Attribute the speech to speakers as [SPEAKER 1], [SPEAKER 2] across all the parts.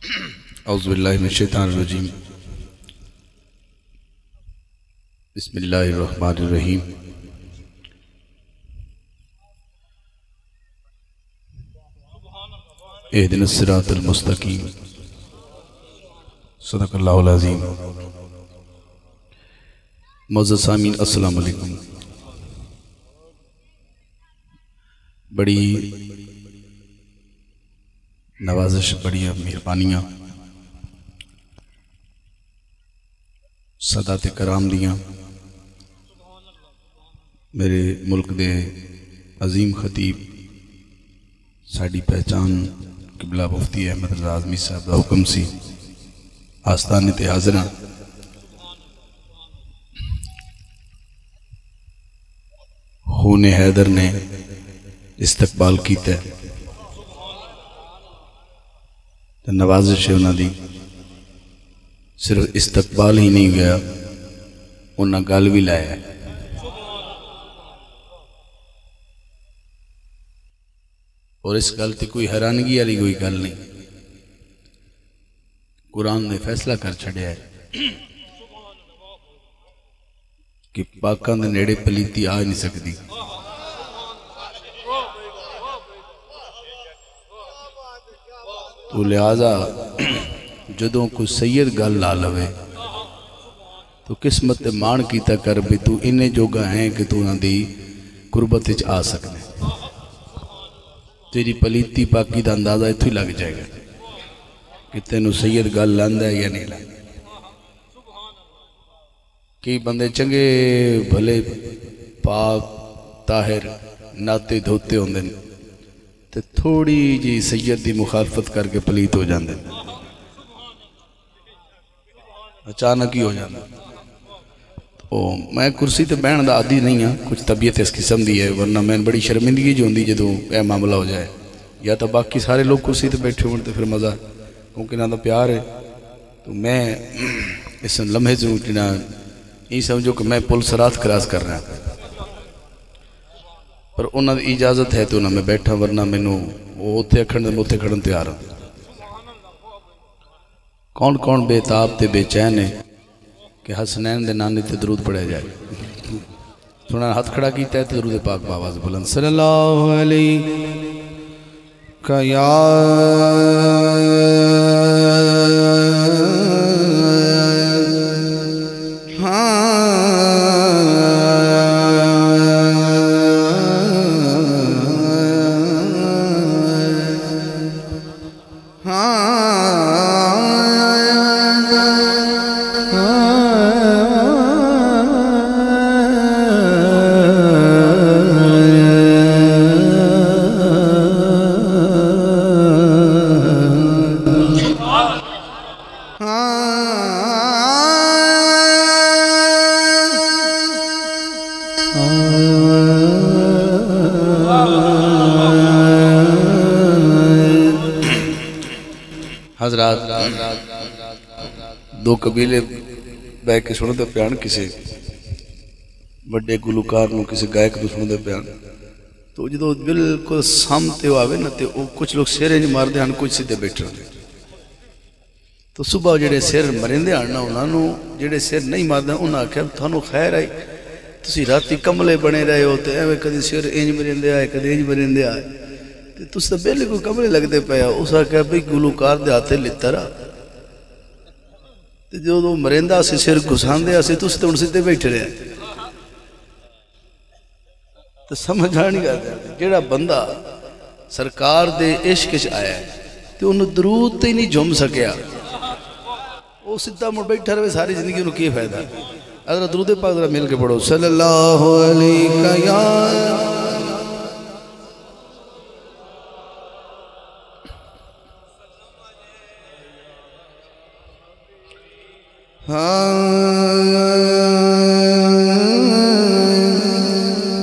[SPEAKER 1] اعوذ باللہ من الشیطان الرجیم بسم اللہ الرحمن الرحیم اہدنا الصراط المستقیم صدق اللہ العظیم۔ معزز سامعین السلام علیکم۔ بڑی نوازش، بڑی مہربانیاں سادات کرام دیاں میرے ملک دے عظیم خطیب ساڑی پہچان قبلہ مفتی احمد رضا اعظمی صاحب دا حکم سی آستانے تے حاضرہ خون حیدر نے استقبال کیتا ہے، نوازش ہے انہاں دی صرف استقبال ہی نہیں گیا، انہاں گل بھی لایا ہے۔ اور اس گل تے کوئی حیرانگی والی کوئی گل نہیں، قرآن نے فیصلہ کر چھڑیا ہے کہ پاکاں دے نیڑے پلیتی آ نہیں سکتی۔ تو لہذا جدوں کوئی سید گل لا لوے تو قسمت تے مان کیتا کر بھی تو انہیں جوگا ہیں کہ تو انہاں دی قربت وچ آ سکنے، تیری پلیتی پاکی دا اندازہ اتھو ہی لگ جائے گا کہ تینوں سید گل لاندا ہے یا نہیں لاندا۔ کئی بندے چنگے بھلے پاک طاہر ناتے دھوتے ہوندے تے تھوڑی جی سید دی مخالفت کر کے پلیت ہو جاندے، اچانک ہی ہو جاندے۔ تو میں کرسی تے بہن دا عادی نہیں ہاں، کچھ طبیعت اس قسم دی ہے، ورنہ میں بڑی شرمندگی جو ہوندی جدوں اے معاملہ ہو جائے، یا تو باقی سارے لوگ کرسی تے بیٹھے ہوتے پھر مزہ، کیونکہ انہاں دا پیار ہے۔ تو میں اس لمحے سے اٹھنا یہ سمجھو کہ میں پل صراط کراس کر رہا ہوں، پر انہاں دی اجازت ہے تو انہاں میں بیٹھا، ورنہ مینوں وہ اتھے کھڑن تیار ہوں۔ کون کون بے تاب تے بے چین ہے کہ حسنین دے نانے تے درود پڑھے جائے؟ سننا ہاتھ کھڑا کیتا ہے تے درود پاک باواز بلند صلی اللہ علیہ یا حضرات دو قبیلے بہ کے سنو دے پیان، کسی بڑے گلوکار نو کسی گائک تو سنو دے پیان، تو جدو بالکل سامتے ہو آوے نا تے کچھ لوگ سیرے نہیں مار دے ہن، کچھ سیدھے بیٹھے ہوتے۔ تو صبح جڑے سیر مرندے آنا انہوں جڑے سیر نہیں مار دے انہوں آکھا تھانو خیر آئی، تسی راتی کملے بنے رہے ہوتے ہیں، کدی سیر اینج مرندے آئے کدی اینج مرندے آئے، تُس تو بیلے کو کمرے لگتے پیا۔ اس آکھا بھئی گلوکار دے آتے لیتا رہا، جو دو مرندہ سے سر گھسان دے آسے تُس تو ان سے بیٹھے رہے، تو سمجھ آنی گا جیڑا بندہ سرکار دے عشقش آیا ہے تو انہوں درود تے نہیں جھوم سکیا، وہ سدھا مڑ بیٹھا رہے ساری زندگی انہوں کی فائدہ۔ حضرت درود پاک ذرا مل کے پڑھو صلی اللہ علیہ یا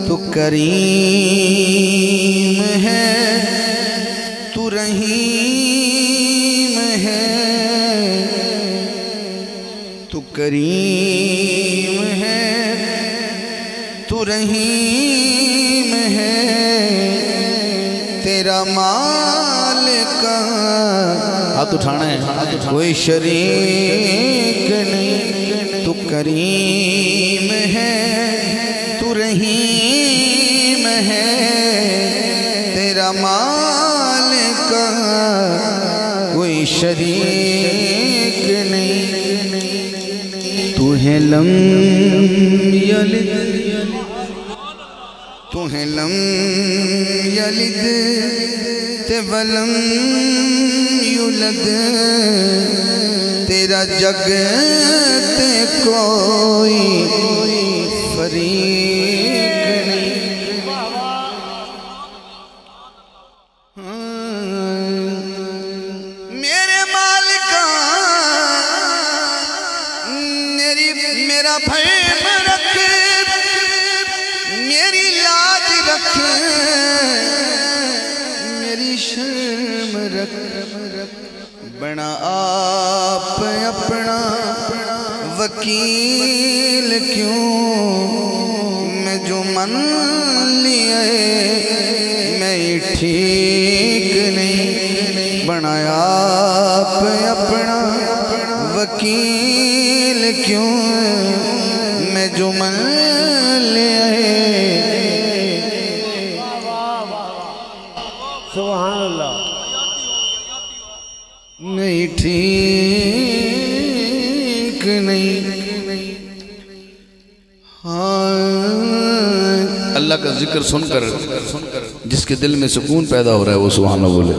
[SPEAKER 1] تو کریم ہے تو رحیم ہے، تو کریم ہے تو رحیم ہے، تیرا مالک حق اٹھانا ہے.
[SPEAKER 2] کوئی شریک نہیں تو کریم ہے تو رحیم ہے تیرا مالک کوئی شریک نہیں تو ہے لم یلد تو ہے لم یلد تے ولم یولد تیرا جگ تے کوئی فریق نہیں. میرے مالکا میرا بھرم رکھ میری لاج رکھ میری شرم رکھ بنا آپ اپنا وکیل کیوں میں جو من لیے میں ٹھیک نہیں بنایا آپ اپنا وکیل کیوں میں جو من لیے
[SPEAKER 3] سبحان اللہ
[SPEAKER 2] نہیں ٹھیک نہیں.
[SPEAKER 1] اللہ کا ذکر سن کر جس کے دل میں سکون پیدا ہو رہا ہے وہ سبحان اللہ بولے.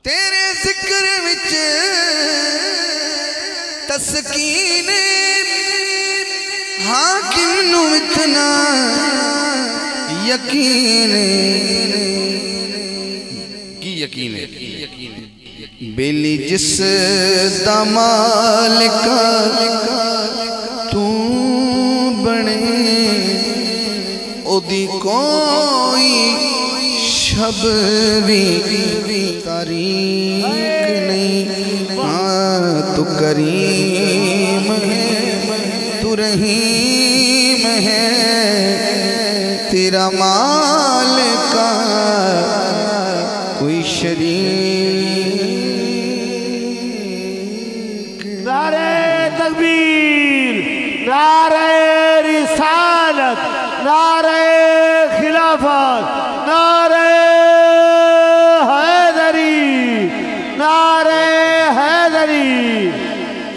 [SPEAKER 2] تیرے ذکر وچ تسکین حاکم نو اتنا یقین
[SPEAKER 1] کی یقین ہے
[SPEAKER 2] بیلی جس دا مالک تو بنے او دی کوئی شب بھی تاریک نہیں. تو کریم ہے تو رحیم ہے تیرا مالک کوئی شریک.
[SPEAKER 3] نعرہ تکبیر نعرہ رسالت نعرہ خلافت نعرہ حیدری نعرہ حیدری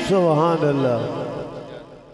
[SPEAKER 3] سبحان اللہ.